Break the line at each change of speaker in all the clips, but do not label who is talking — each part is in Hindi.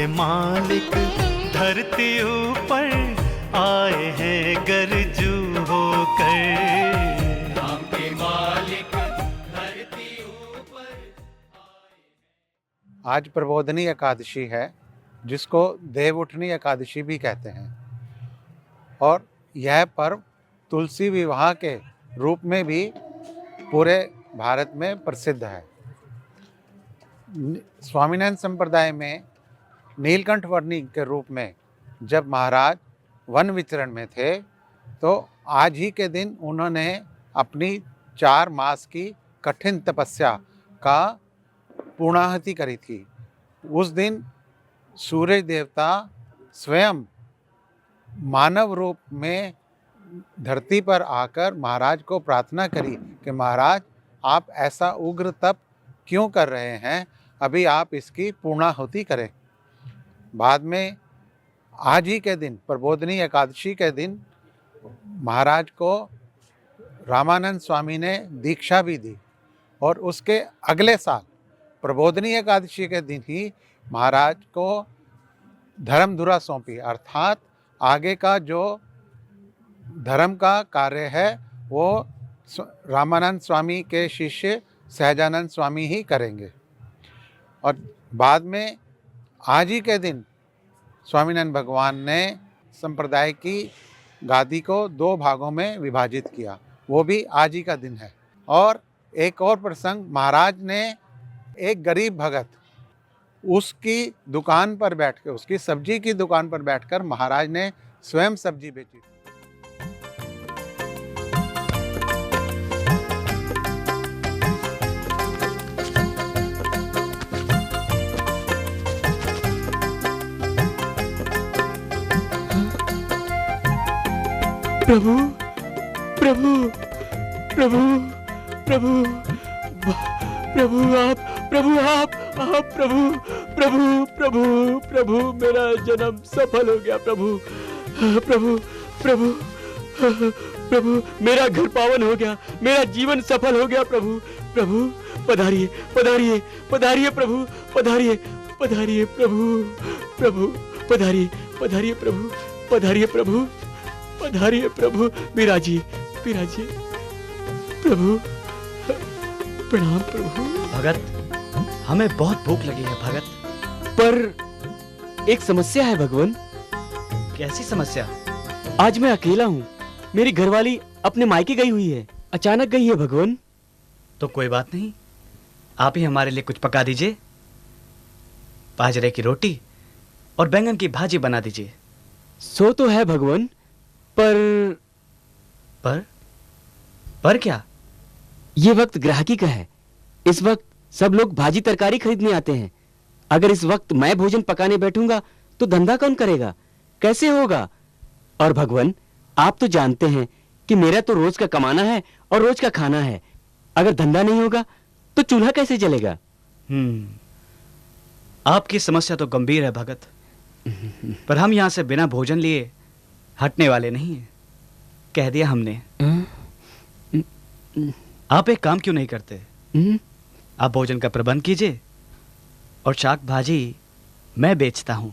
के मालिक धरती ऊपर आए हैं गरजू होकर।
राम के मालिक धरती ऊपर आए।
आज प्रबोधनी एकादशी है, जिसको देवउठनी एकादशी भी कहते हैं, और यह पर्व तुलसी विवाह के रूप में भी पूरे भारत में प्रसिद्ध है। स्वामीनारायण संप्रदाय में नीलकंठ वर्णी के रूप में जब महाराज वन विचरण में थे, तो आज ही के दिन उन्होंने अपनी 4 मास की कठिन तपस्या का पूर्णाहुति करी थी। उस दिन सूर्य देवता स्वयं मानव रूप में धरती पर आकर महाराज को प्रार्थना करी कि महाराज, आप ऐसा उग्र तप क्यों कर रहे हैं, अभी आप इसकी पूर्णाहुति करें। बाद में आज ही के दिन, प्रबोधनी एकादशी के दिन, महाराज को रामानंद स्वामी ने दीक्षा भी दी, और उसके अगले साल प्रबोधनी एकादशी के दिन ही महाराज को धर्मधुरा सौंपी, अर्थात आगे का जो धर्म का कार्य है वो रामानंद स्वामी के शिष्य सहजानंद स्वामी ही करेंगे। और बाद में आज ही के दिन स्वामीनारायण भगवान ने संप्रदाय की गादी को 2 भागों में विभाजित किया, वो भी आज ही का दिन है। और एक और प्रसंग, महाराज ने एक गरीब भगत, उसकी दुकान पर बैठकर, उसकी सब्जी की दुकान पर बैठकर महाराज ने स्वयं सब्जी बेची।
प्रभु प्रभु प्रभु प्रभु प्रभु आप प्रभु आप प्रभु प्रभु प्रभु प्रभु मेरा जन्म सफल हो गया प्रभु प्रभु प्रभु प्रभु मेरा घर पावन हो गया, मेरा जीवन सफल हो गया प्रभु प्रभु पधारिए पधारिए पधारिए प्रभु पधारिए पधारिए प्रभु प्रभु पधारिए पधारिए प्रभु पधारिए प्रभु पधारिए प्रभु विराजिए विराजिए प्रभु प्रणाम प्रभु।
भगत, हमें बहुत भूख लगी है भगत।
पर एक समस्या है भगवान।
कैसी समस्या?
आज मैं अकेला हूँ, मेरी घरवाली अपने मायके गई हुई है, अचानक गई है भगवान।
तो कोई बात नहीं, आप ही हमारे लिए कुछ पका दीजिए। बाजरे की रोटी और बैंगन की भाजी बना दीजिए।
सो तो है भगवान, पर क्या? ये वक्त ग्राहकी का है। इस वक्त सब लोग भाजी तरकारी खरीदने आते हैं। अगर इस वक्त मैं भोजन पकाने बैठूंगा तो धंधा कौन करेगा, कैसे होगा? और भगवान, आप तो जानते हैं कि मेरा तो रोज का कमाना है और रोज का खाना है। अगर धंधा नहीं होगा तो चूल्हा कैसे जलेगा?
आपकी समस्या तो गंभीर है भगत, पर हम यहां से बिना भोजन लिए हटने वाले नहीं हैं। कह दिया हमने। आप एक काम क्यों नहीं करते? आप भोजन का प्रबंध कीजिए और शाक भाजी मैं बेचता हूं।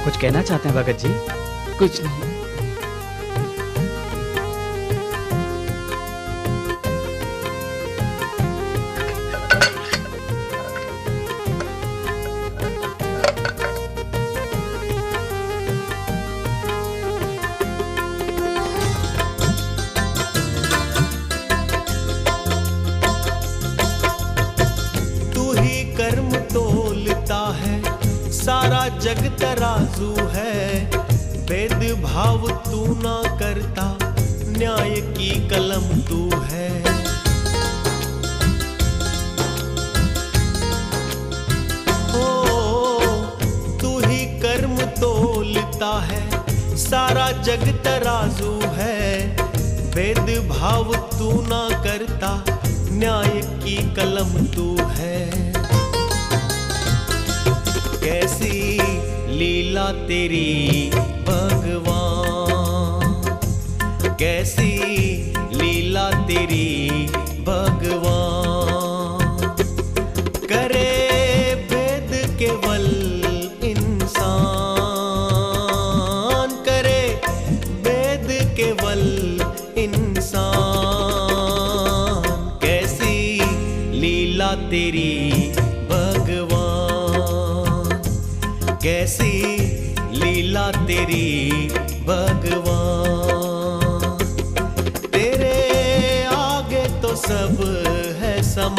कुछ कहना चाहते हैं भगत जी?
कुछ नहीं।
सारा जग तराजू है, भेदभाव तू ना करता, न्याय की कलम तू है। ओ तू ही कर्म तोलता है, सारा जग तराजू है, भेदभाव तू ना करता, न्याय की कलम तू है। कैसी लीला तेरी भगवान, कैसी लीला तेरी भगवान। तेरी भगवान, कैसी लीला तेरी भगवान। तेरे आगे तो सब है समान,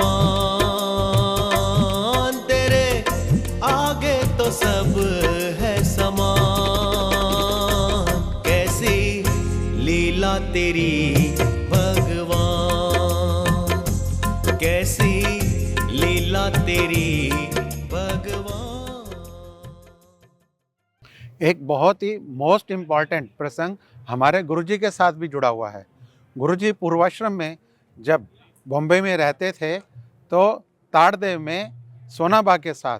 तेरे आगे तो सब है समान। कैसी लीला तेरी भगवान, कैसी लीला तेरी भगवान।
एक बहुत ही मोस्ट इम्पॉर्टेंट प्रसंग हमारे गुरुजी के साथ भी जुड़ा हुआ है। गुरुजी पूर्वाश्रम में जब बॉम्बे में रहते थे तो ताड़देव में सोनाबा के साथ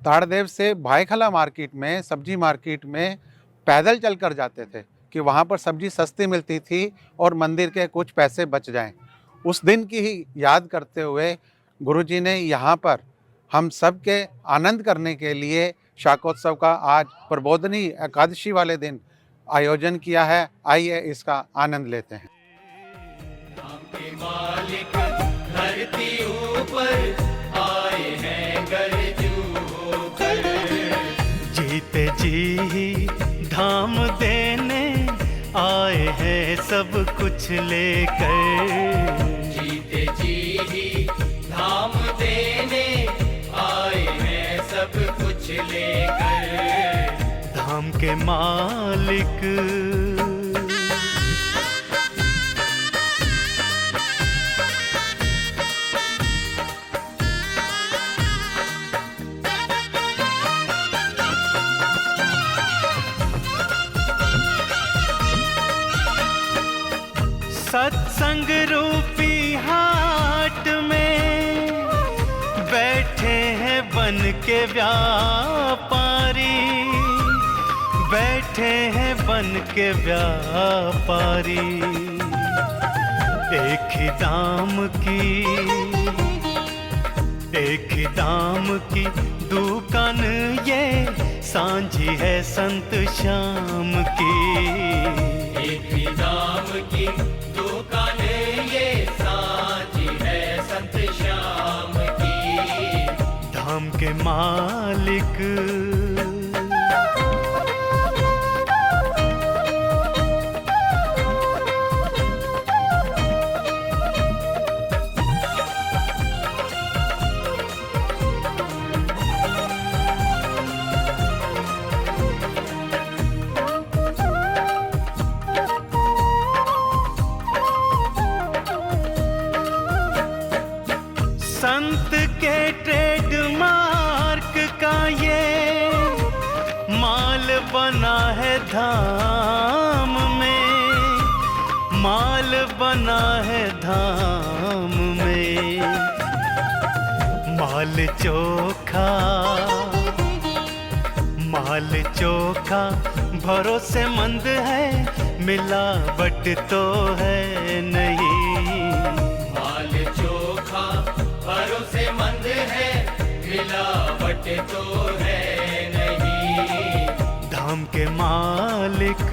ताड़देव से भाईखला मार्केट में, सब्जी मार्केट में पैदल चल कर जाते थे कि वहाँ पर सब्जी सस्ती मिलती थी और मंदिर के कुछ पैसे बच जाएं। उस दिन की ही याद करते हुए गुरुजी ने यहाँ पर हम सब के आनंद करने के लिए शाकोत्सव का आज प्रबोधनी एकादशी वाले दिन आयोजन किया है। आइए इसका आनंद लेते हैं।
धाम के मालिक धरती ऊपर आए हैं गरजू होकर।
जीते जी ही धाम देने आए हैं सब कुछ लेकर।
जीते जी ही धाम देने आए हैं सब कुछ लेकर।
धाम के मालिक सत्संग रूपी हाट में बैठे हैं बन के व्यापारी, बैठे हैं बन के व्यापारी। एक ही दाम की दुकान ये सांझी है संत श्याम की।
एक ही दाम की दुकान ये सांझी है संत श्याम की।
धाम के मालिक संत के ट्रेडमार्क का ये माल बना है धाम में, माल बना है धाम में। माल चोखा भरोसेमंद है, मिलावट तो है नहीं।
माल चोखा भरोसेमंद है, मिलावट तो है नहीं।
धाम के मालिक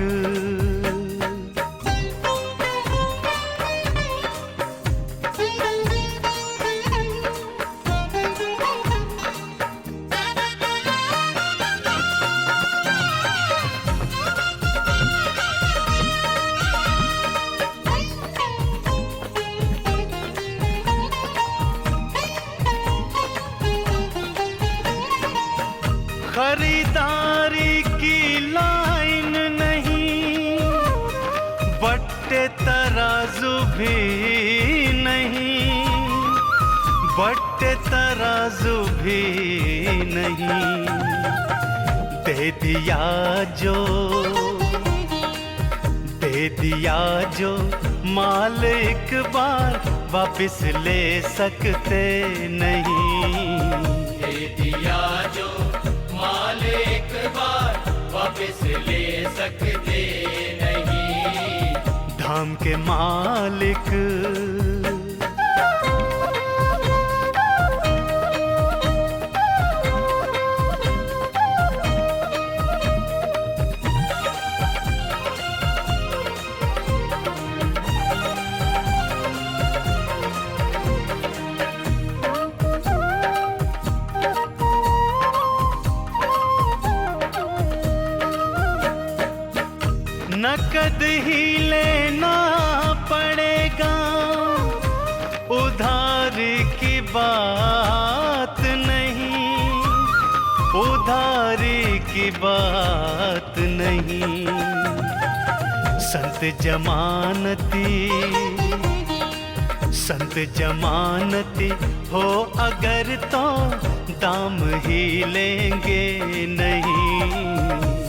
खरीदारी की लाइन नहीं, बट्टे तराजू भी नहीं, बट्टे तराजू भी नहीं। दे दिया जो माल एक बार वापस ले सकते नहीं।
दे दिया जो माल एक बार वापस ले सकते नहीं।
धाम के मालिक नगद ही लेना पड़ेगा, उधार की बात नहीं, उधारी की बात नहीं। संत जमानती हो अगर तो दाम ही लेंगे नहीं।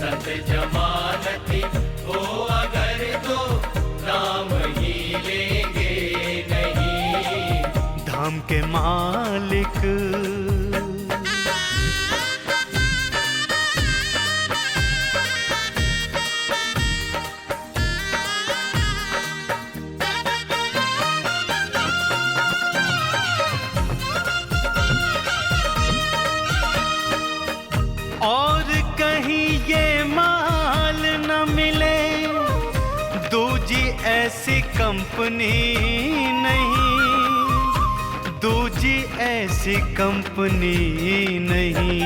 संत जमानती हो अगर तो दाम ही लेंगे नहीं।
धाम के मालिक और कहीं ये माल न मिले, दूजी ऐसी कंपनी नहीं, दूजी ऐसी कंपनी नहीं।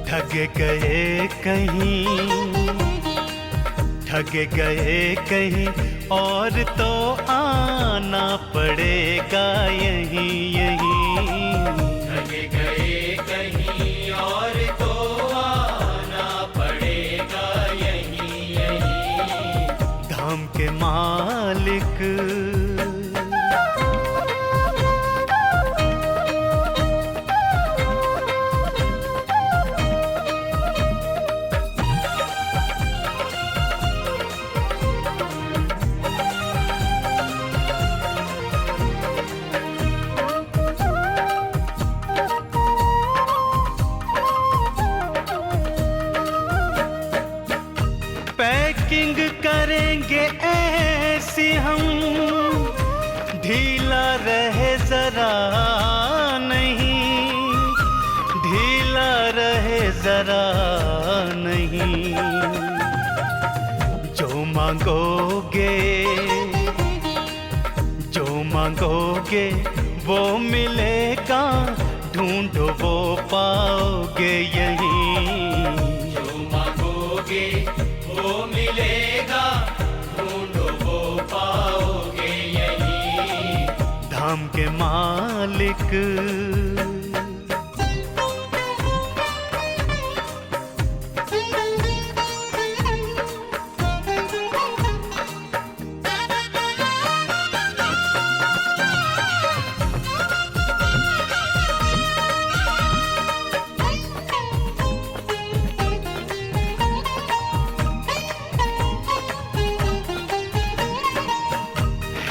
ठग गए कहीं और तो आना पड़ेगा यहीं।
ठग गए कहीं और तो आना पड़ेगा यहीं।
धाम के मालिक पैकिंग करेंगे ऐसी हम, ढीला रहे जरा नहीं, ढीला रहे जरा नहीं। जो मांगोगे वो मिलेगा, ढूंढो वो पाओगे यहीं।
जो मांगोगे वो मिलेगा, ढूंढो वो पाओगे यहीं।
धाम के मालिक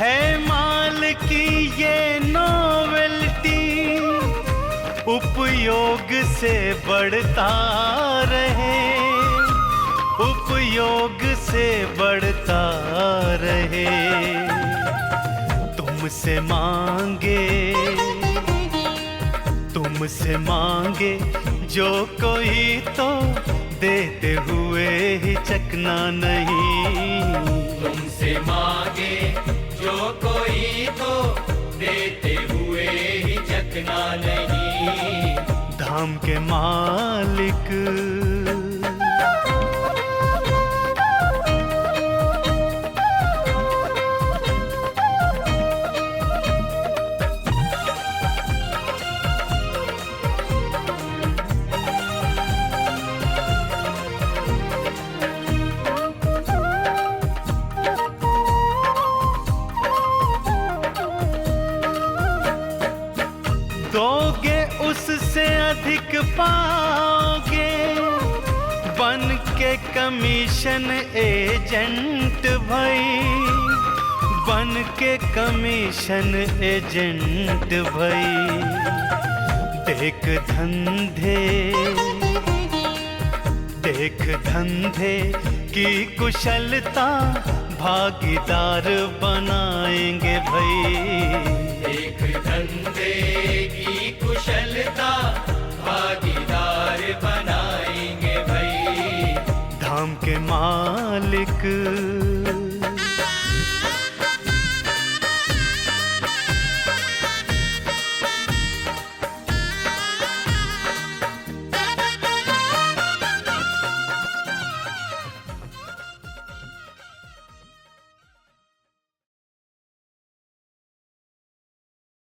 है माल की ये नोवेल्टी, उपयोग से बढ़ता रहे, उपयोग से बढ़ता रहे। तुमसे मांगे जो कोई तो देते हुए हिचकना नहीं।
तुमसे मांगे जो कोई तो देते हुए हिचकना नहीं।
धाम के मालिक दोगे उससे अधिक पाओगे, बन के कमीशन एजेंट भाई, बन के कमीशन एजेंट भाई। देख धंधे की कुशलता, भागीदार बनाएंगे भाई।